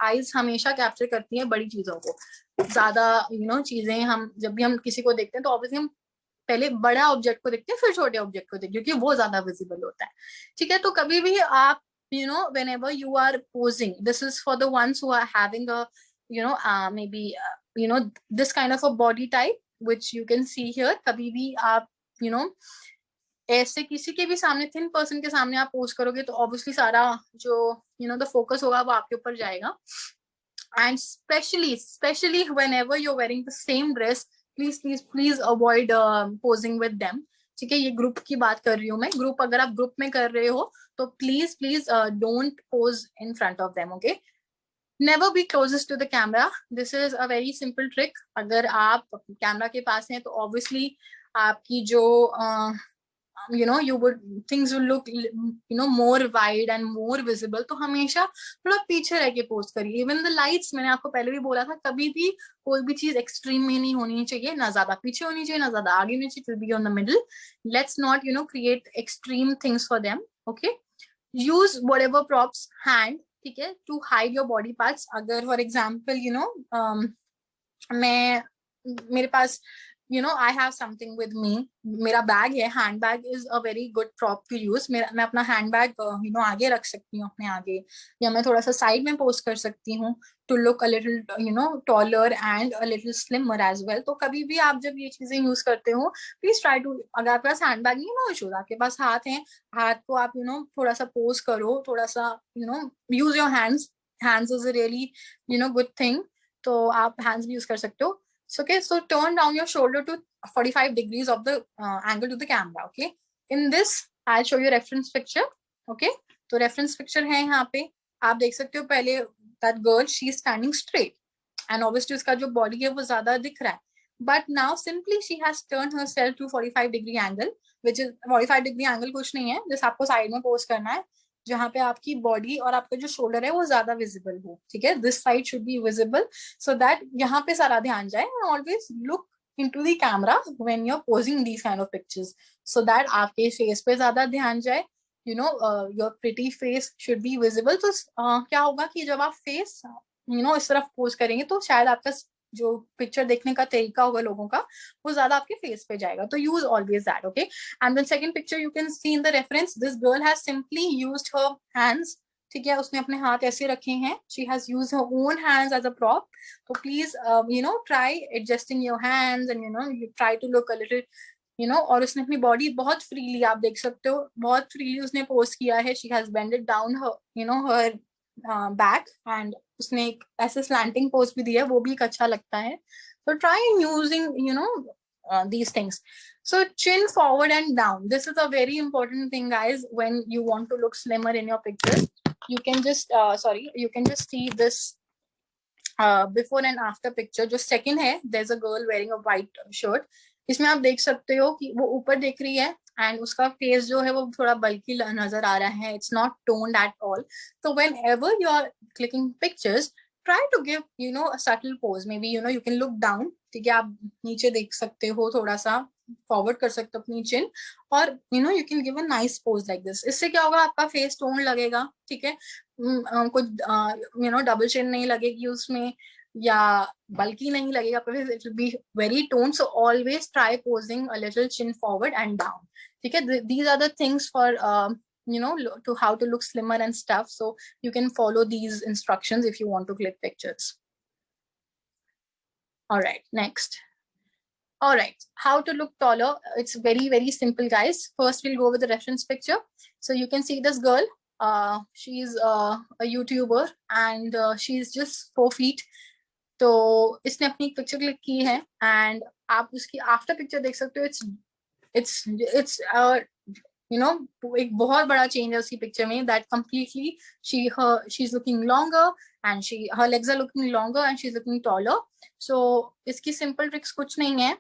[SPEAKER 2] eyes हमेशा कैप्चर करती हैं बड़ी चीजों को ज्यादा. चीजें हम जब भी हम किसी को देखते हैं तो ऑब्वियसली हम पहले बड़ा ऑब्जेक्ट को देखते हैं, फिर छोटे ऑब्जेक्ट को देखते हैं, क्योंकि वो ज्यादा विजिबल होता है. ठीक है, तो कभी भी आप whenever you are posing, this is for the ones who are having a maybe this kind of a body type. which you can see here. कभी भी आप you know ऐसे किसी के भी सामने थिन पर्सन के सामने आप पोज करोगे तो ऑब्वियसली सारा जो द फोकस होगा वो आपके ऊपर जाएगा. And specially whenever you're wearing the same dress, please avoid posing with them. ठीक है, ये ग्रुप की बात कर रही हूँ मैं. ग्रुप, अगर आप ग्रुप में कर रहे हो तो please don't pose in front of them. Okay, never be closest to the camera. This is a very simple trick. अगर आप कैमरा के पास हैं तो ऑब्वियसली आपकी जो things will look more wide and more visible. तो हमेशा थोड़ा पीछे रह के पोस्ट करिए. इवन द लाइट्स, मैंने आपको पहले भी बोला था, कभी भी कोई भी चीज एक्सट्रीम में नहीं होनी चाहिए. ना ज्यादा पीछे होनी चाहिए, ना ज्यादा आगे होनी चाहिए. Be on the middle. Let's not create extreme things for them. Okay, use whatever props hand, ठीक है, to hide your body parts. अगर फॉर एग्जाम्पल मेरे पास I have something with me. मेरा बैग है, hand bag is a very good prop to use. मैं अपना hand bag आगे रख सकती हूँ अपने आगे, या मैं थोड़ा सा साइड में पोस्ट कर सकती हूँ to look a little taller and a little slimmer as well. तो कभी भी आप जब ये चीजें यूज करते हो, प्लीज ट्राई टू, अगर आपके पास हैंड बैग नहीं है, नो इशूज, आपके पास हाथ है, हाथ को आप थोड़ा सा पोज करो, थोड़ा सा use your hands is a really good thing. तो आप हैंड्स भी यूज कर सकते हो. So, okay, so turn down your shoulder to 45 degrees of the angle to the camera. Okay, in this I'll show you reference picture. Okay, तो reference picture है यहाँ पे, आप देख सकते हो. पहले that girl, she is standing straight and obviously उसका जो body है वो ज्यादा दिख रहा है. But now simply she has turned herself to 45 degree angle, which is 45 degree angle कुछ नहीं है, just आपको साइड में पोज करना है जहाँ पे आपकी बॉडी और आपका जो शोल्डर है वो ज्यादा विजिबल हो. ठीक है, this side should be visible so that यहाँ पे सारा ध्यान जाए. Always look into the camera when you're posing these kind of pictures so that आपके फेस पे ज्यादा ध्यान जाए. your pretty face should be visible. तो क्या होगा कि जब आप फेस इस तरफ पोज करेंगे तो शायद आपका जो पिक्चर देखने का तरीका होगा लोगों का वो ज्यादा आपके फेस पे जाएगा. तो use always that. Okay, and then second picture you can see in the reference, this girl has simply used her hands. ठीक है, उसने अपने हाथ ऐसे रखे हैं. She has used her own hands as a prop. तो please try adjusting your hands and you try to look a little और उसने अपनी बॉडी बहुत फ्रीली, आप देख सकते हो, बहुत फ्रीली उसने पोज किया है. She has bended down her her back and उसने एक ऐसे स्लैंटिंग पोज भी दिया, वो भी एक अच्छा लगता है. So try using these things. So chin forward and down, this is a very important thing guys. When you want to look slimmer in your pictures, you can just see this before and after picture. जो second है, there's a girl wearing a white shirt. इसमें आप देख सकते हो कि वो ऊपर देख रही है एंड उसका फेस जो है वो थोड़ा बल्कि नजर आ रहा है. It's not toned at all. So whenever you are clicking pictures, try to give a subtle pose. Maybe you can look down. ठीक है, आप नीचे देख सकते हो, थोड़ा सा फॉरवर्ड कर सकते हो अपनी चिन, और you can give a nice pose like this. इससे क्या होगा, आपका फेस टोन लगेगा. ठीक है, कुछ डबल चिन नहीं लगेगी उसमें, या बल्कि नहीं लगेगा. it will be very toned. So always try posing a little chin forward and down. ठीक है, these are the things for to how to look slimmer and stuff. So you can follow these instructions if you want to click pictures. All right, next. All right, how to look taller. It's very, very simple, guys. First, we'll go with the reference picture. So you can see this girl. She's a YouTuber and she's just 4 feet. तो इसने अपनी picture click की है and आप उसकी after picture देख सकते हो. इट्स एक बहुत बड़ा चेंज है उसकी पिक्चर में. That completely she is looking longer and her legs are looking longer and she is looking taller. So इसकी सिंपल ट्रिक्स कुछ नहीं है.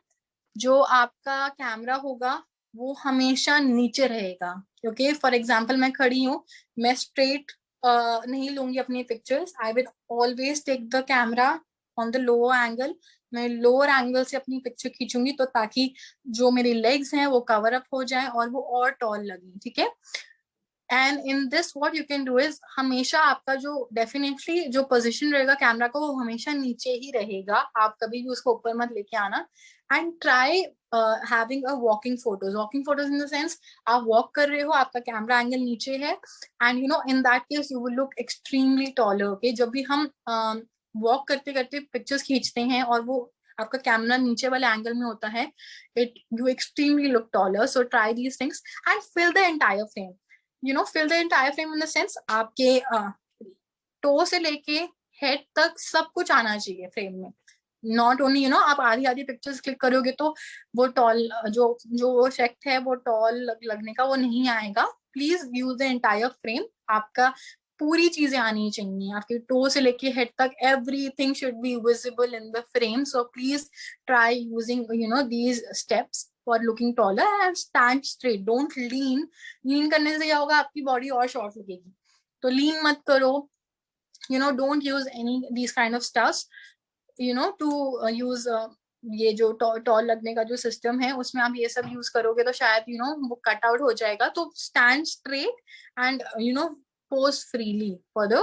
[SPEAKER 2] जो आपका कैमरा होगा वो हमेशा नीचे रहेगा. ओके, फॉर एग्जाम्पल मैं खड़ी हूँ, मैं स्ट्रेट नहीं लूंगी अपनी pictures. I will always take the camera on the lower angle. मैं लोअर एंगल से अपनी पिक्चर खींचूंगी तो ताकि जो मेरी लेग्स हैं वो कवर अप हो जाए और वो और टॉल लगे. ठीक है, and in this what you can do is, हमेशा आपका जो डेफिनेटली जो पोजीशन रहेगा कैमरा का वो हमेशा नीचे ही रहेगा. आप कभी भी उसको ऊपर मत लेके आना. And try having a walking photos in the sense, आप वॉक कर रहे हो, आपका कैमरा एंगल नीचे है and in that case you will look extremely taller. Okay, जब भी हम वॉक करते करते पिक्चर्स खींचते हैं और वो आपका कैमरा नीचे वाले एंगल में होता है, it you extremely look taller. So try these things and fill the entire frame. Fill the entire frame in the sense आपके टो से लेके हेड तक सब कुछ आना चाहिए फ्रेम में. नॉट ओनली आप आधी आधी पिक्चर्स क्लिक करोगे तो वो टॉल जो इफेक्ट है वो टॉल लगने का वो नहीं आएगा. Please use the entire frame. आपका पूरी चीजें आनी चाहिए, आपके टो से लेके हेड तक everything should be visible in the frame. So please try using these steps for looking taller and stand straight. Don't lean करने से क्या होगा, आपकी बॉडी और शॉर्ट लगेगी. तो लीन मत करो. don't use any these kind of stuffs to use ये जो टॉल लगने का जो सिस्टम है उसमें आप ये सब यूज करोगे तो शायद वो कट आउट हो जाएगा. तो stand straight and pose freely for the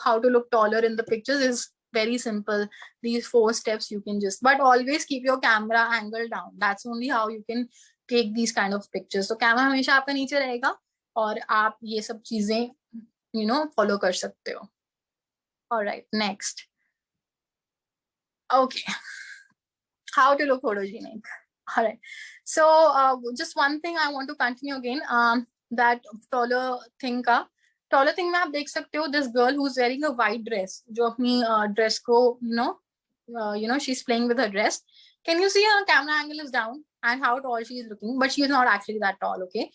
[SPEAKER 2] how to look taller in the pictures is very simple. These 4 steps you can just, but always keep your camera angle down. That's only how you can take these kind of pictures. So camera हमेशा आपका नीचे रहेगा और आप ये सब चीजें follow कर सकते हो. All right, next. Okay, how to look photogenic. All right, so just one thing I want to continue again. That taller thing में आप देख सकते हो this girl who's wearing a white dress, जो अपनी dress को she's playing with her dress. Can you see her camera angle is down and how tall she is looking? But she is not actually that tall. Okay,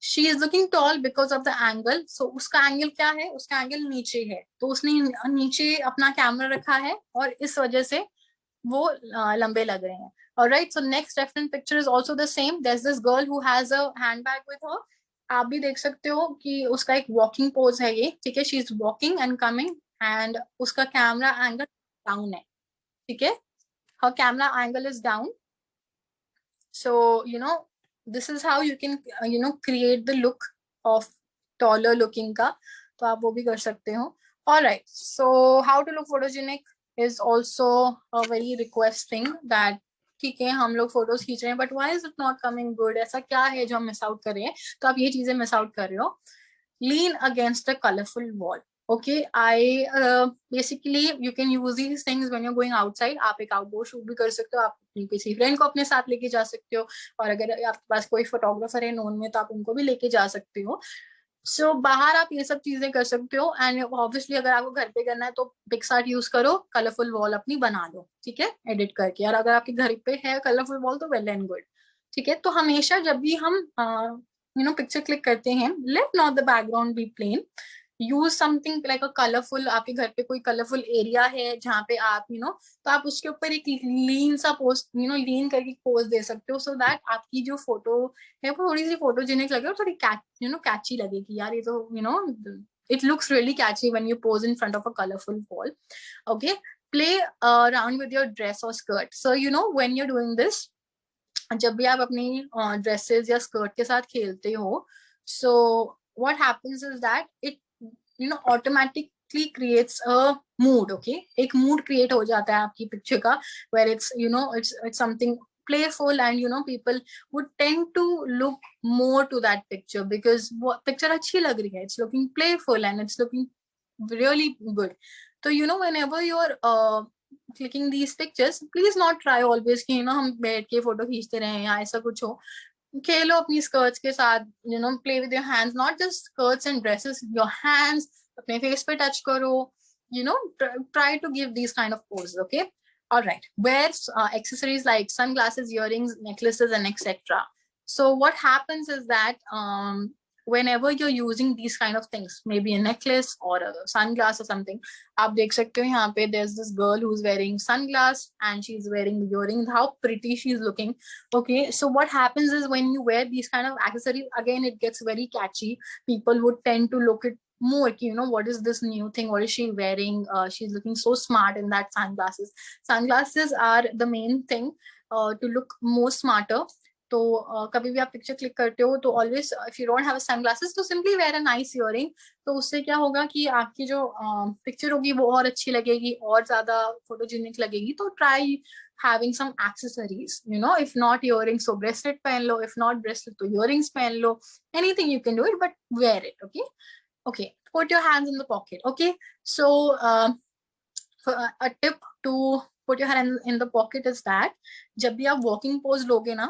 [SPEAKER 2] she is looking tall because of the angle. So उसका angle क्या है? उसका angle नीचे है, तो उसने नीचे अपना कैमरा रखा है और इस वजह से वो लंबे लग रहे हैं. Alright, so next reference picture is also the same. There's this girl who has a handbag with her. आप भी देख सकते हो कि उसका एक walking pose है ये. ठीक है, she is walking and coming and उसका camera angle down है. ठीक है, her camera angle is down. So this is how you can create the look of taller looking का. तो आप वो भी कर सकते हो. Alright, so how to look photogenic is also a very request thing that ठीक है हम लोग फोटोज खींच रहे हैं but why is it not coming good? ऐसा क्या है जो हम मिस आउट कर रहे हैं? तो आप ये चीजें मिस आउट कर रहे हो. Lean against a colorful wall. Okay, basically you can use these things when you're going outside. आप एक आउटडोर शूट भी कर सकते हो, आप किसी फ्रेंड को अपने साथ लेके जा सकते हो और अगर आपके पास कोई फोटोग्राफर है नोन में तो आप उनको भी लेके जा सकते हो. सो बाहर आप ये सब चीजें कर सकते हो. एंड ऑब्वियसली अगर आपको घर पे करना है तो पिक्सआर्ट यूज करो, कलरफुल वॉल अपनी बना लो. ठीक है, एडिट करके. और अगर आपके घर पे है कलरफुल वॉल तो वेल एंड गुड. ठीक है, तो हमेशा जब भी हम पिक्चर क्लिक करते हैं, let not the background be plain. Use something like a colourful. आपके घर पे कोई कलरफुल एरिया है जहाँ पे आप तो आप उसके ऊपर एक लीन सा पोस्ट लीन करके पोज दे सकते हो सो दैट आपकी जो फोटो है वो थोड़ी सी फोटोजेनिक लगे और थोड़ी कैची लगेगी. यार ये तो it looks really catchy when you pose in front of a colorful wall. Okay, play around with your dress or skirt. So when you're doing this, जब भी आप अपनी ड्रेसेस या स्कर्ट के साथ खेलते हो, so what happens is that it automatically creates a mood. Okay, एक mood create हो जाता है आपकी पिक्चर का where it's it's something playful and people would tend to look more to that picture because picture अच्छी लग रही है, it's looking playful and it's looking really good. So whenever you're clicking these pictures, please not try always कि हम बैठ के photo खींचते रहे या ऐसा कुछ हो. खेलो अपनी skirts के साथ, play with your hands, not just skirts and dresses, your hands अपने face पे touch करो, try to give these kind of poses. Okay, all right. Wear accessories like sunglasses, earrings, necklaces, and etc. So what happens is that whenever you're using these kind of things, maybe a necklace or a sunglass or something, आप देख सकते हो यहाँ पे there's this girl who's wearing sunglass and she's wearing earrings. How pretty she's looking. Okay, so what happens is when you wear these kind of accessories, again it gets very catchy. People would tend to look at more, what is this new thing? What is she wearing? She's looking so smart in that sunglasses. Sunglasses are the main thing to look more smarter. तो कभी भी आप picture click करते हो तो always if you don't have sunglasses तो simply wear a nice earring. तो उससे क्या होगा कि आपकी जो पिक्चर होगी वो और अच्छी लगेगी और ज्यादा फोटोजेनिक लगेगी. तो try having some accessories, if not earrings so bracelet पहन लो, if not bracelet तो earrings पहन लो. Anything you can do it, but wear it. Okay, put your hands in the pocket. Okay, so a tip to put your hand in the pocket is that जब भी आप walking pose लोगे ना,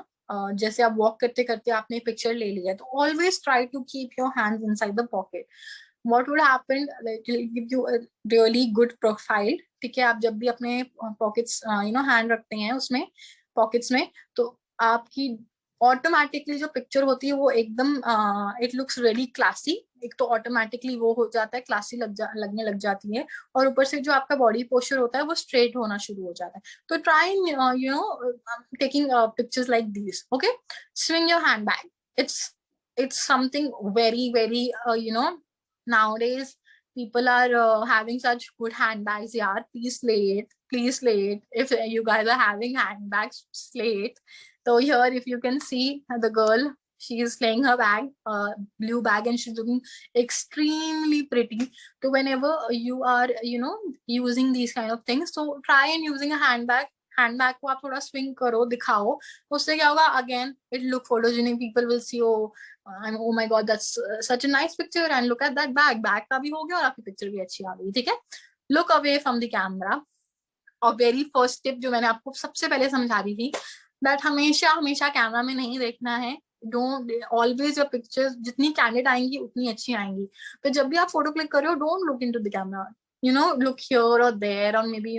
[SPEAKER 2] जैसे आप walk करते करते आपने पिक्चर ले लिया, तो always try to keep your hands inside the pocket. What would happen, like, it will give you a really good profile. ठीक है, आप जब भी अपने pockets hand रखते हैं उसमें pockets में, तो आपकी ऑटोमेटिकली जो पिक्चर होती है वो एकदम इट लुक्स रियली क्लासी. एक तो ऑटोमेटिकली वो हो जाता है, क्लासी लगने लग जाती है, और ऊपर से जो आपका बॉडी पोस्चर होता है वो स्ट्रेट होना शुरू हो जाता है. तो try taking pictures like this. Okay, swing your hand bag. it's something very very nowadays people are having such good handbags. Yeah, please slay it. If you guys are having handbags, slay it. So here, if you can see the girl, she is slaying her bag, blue bag, and she's looking extremely pretty. So whenever you are using these kind of things, so try and using a handbag को आप थोड़ा swing करो, दिखाओ. उससे क्या होगा, again it look photogenic. People will see, oh my god, that's such a nice picture, and look at that bag का भी हो गया और आपकी पिक्चर भी अच्छी आ गई. ठीक है, look away from the camera. और वेरी फर्स्ट टिप जो मैंने आपको सबसे पहले समझा रही थी, दैट हमेशा कैमरा में नहीं देखना है. डोंट ऑलवेज योर पिक्चर्स जितनी कैंडिड आएंगी उतनी अच्छी आएंगी. तो जब भी आप फोटो क्लिक कर रहे हो, don't look into the camera, look here और देयर, और मे बी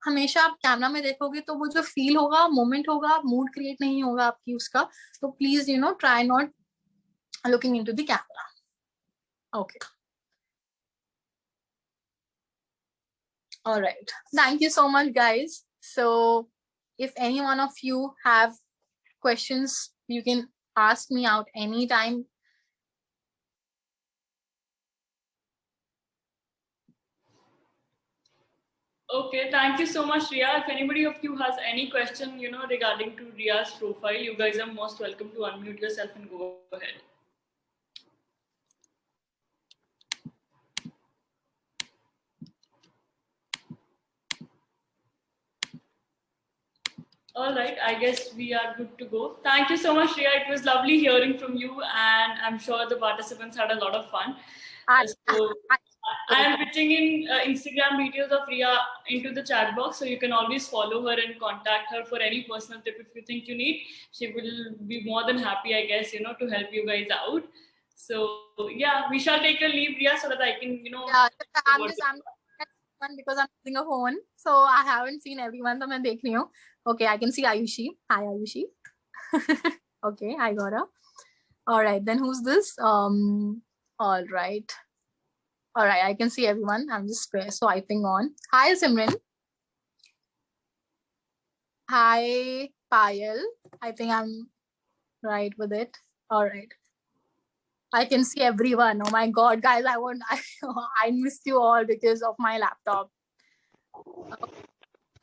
[SPEAKER 2] हमेशा आप कैमरा में देखोगे तो वो जो फील होगा, मोमेंट होगा, मूड क्रिएट नहीं होगा आपकी उसका. तो please try not looking into the camera. Okay. All right. Thank you so much, guys. So if any one of you have questions, you can ask me out anytime.
[SPEAKER 1] Okay, thank you so much, Riya. If anybody of you has any question, regarding to Riya's profile, you guys are most welcome to unmute yourself and go ahead. All right, I guess we are good to go. Thank you so much, Riya. It was lovely hearing from you, and I'm sure the participants had a lot of fun. I am putting in Instagram details of Riya into the chat box, so you can always follow her and contact her for any personal tip if you think you need. She will be more than happy, I guess, to help you guys out. So yeah, we shall take a leave, Riya, so that I can,
[SPEAKER 2] Yeah, because I'm using a phone, so I haven't seen everyone. So I'm watching. Okay, I can see Ayushi. Hi, Ayushi. Okay, I got her. All right, then who's this? All right, I can see everyone. I'm just swiping on. Hi, Simran. Hi, Payal. I think I'm right with it. All right. I can see everyone. Oh my god, guys, I missed you all because of my laptop.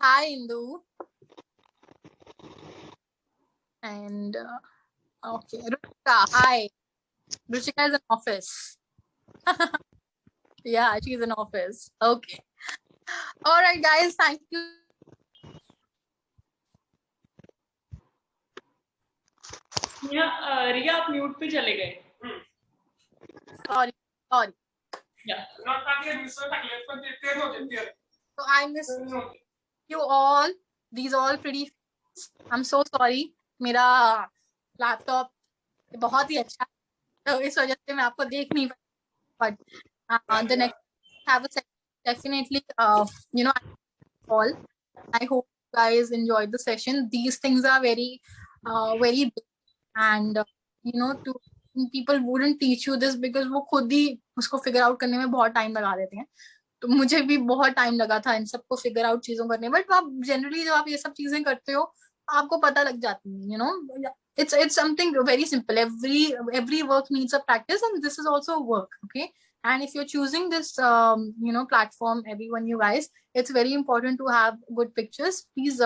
[SPEAKER 2] Hi, Indu. And okay, Ruchika, hi. Ruchika is in office. Yeah, she's in office. Okay. All right, guys, thank you.
[SPEAKER 1] Yeah, Riya, आप mute पे चले गए.
[SPEAKER 2] Sorry.
[SPEAKER 1] Yeah.
[SPEAKER 2] So I miss you all. These all pretty. I'm so sorry. मेरा laptop बहुत ही अच्छा, तो इस वजह से मैं आपको देख नहीं पाई. But the next have a definitely all. I hope you guys enjoyed the session. These things are very big, and to people wouldn't teach you this because वो खुद ही उसको figure out करने में बहुत time लगा देते हैं. तो मुझे भी बहुत टाइम लगा था इन सबको फिगर आउट चीजों करने. बट आप जनरली जब आप ये सब चीजें करते हो आपको पता लग जाती है. It's something very simple. Every work needs a practice, and this is also work. Okay, and if you're choosing this platform, everyone, you guys, it's very important to have good pictures. Please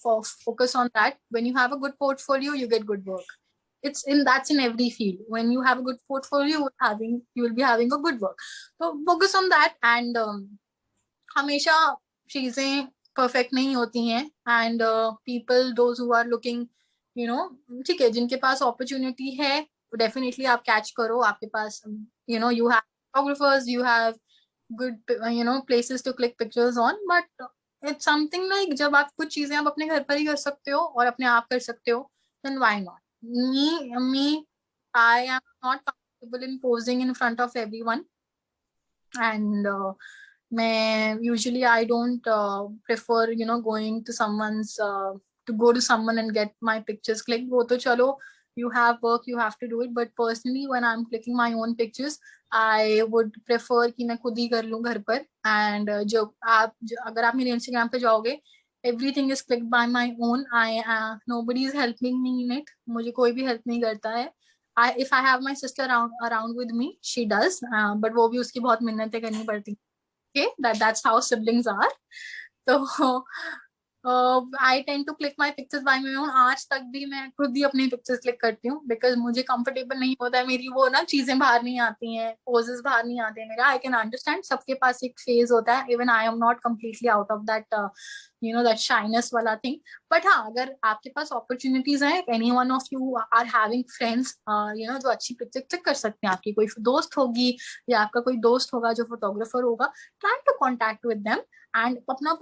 [SPEAKER 2] focus on that. When you have a good portfolio, you get good work. That's in every field. When you have a good portfolio, you will be having a good work. So focus on that. And हमेशा चीजें perfect नहीं होती हैं. And people, those who are looking, ठीक है, जिनके पास opportunity है, definitely आप catch करो. आपके पास, you have photographers, you have good, places to click pictures on. But it's something like जब आप कुछ चीजें आप अपने घर पर ही कर सकते हो और अपने आप कर सकते हो, then why not? Me, I am not comfortable in posing in front of everyone, and मैं usually I don't prefer going to someone's to go to someone and get my pictures clicked. वो तो चलो, you have work, you have to do it, but personally when I'm clicking my own pictures, I would prefer कि मैं खुद ही कर लूँ घर पर. And अगर आप मेरे Instagram पे जाओगे, everything is clicked by my own. Nobody is helping me in it. मुझे कोई भी help नहीं करता है. If I have my sister around with me, she does, but वो भी उसकी बहुत मिन्नतें करनी पड़ती. Okay, that's how siblings are. So I tend to click my pictures by my own. आज तक भी मैं खुद ही अपनी पिक्चर्स क्लिक करती हूँ, बिकॉज मुझे कंफर्टेबल नहीं होता है, मेरी वो ना चीजें बाहर नहीं आती हैं, पोजेस बाहर नहीं आते हैं मेरा. आई कैन अंडरस्टैंड, सबके पास एक फेज होता है. Even I am not completely out of that that shyness वाला थिंग. बट हाँ, अगर आपके पास अपॉर्चुनिटीज हैं, any one of you are having friends जो अच्छी पिक्चर क्लिक कर सकते हैं, आपकी कोई दोस्त होगी या आपका कोई दोस्त होगा जो फोटोग्राफर होगा, try to contact with them and अपना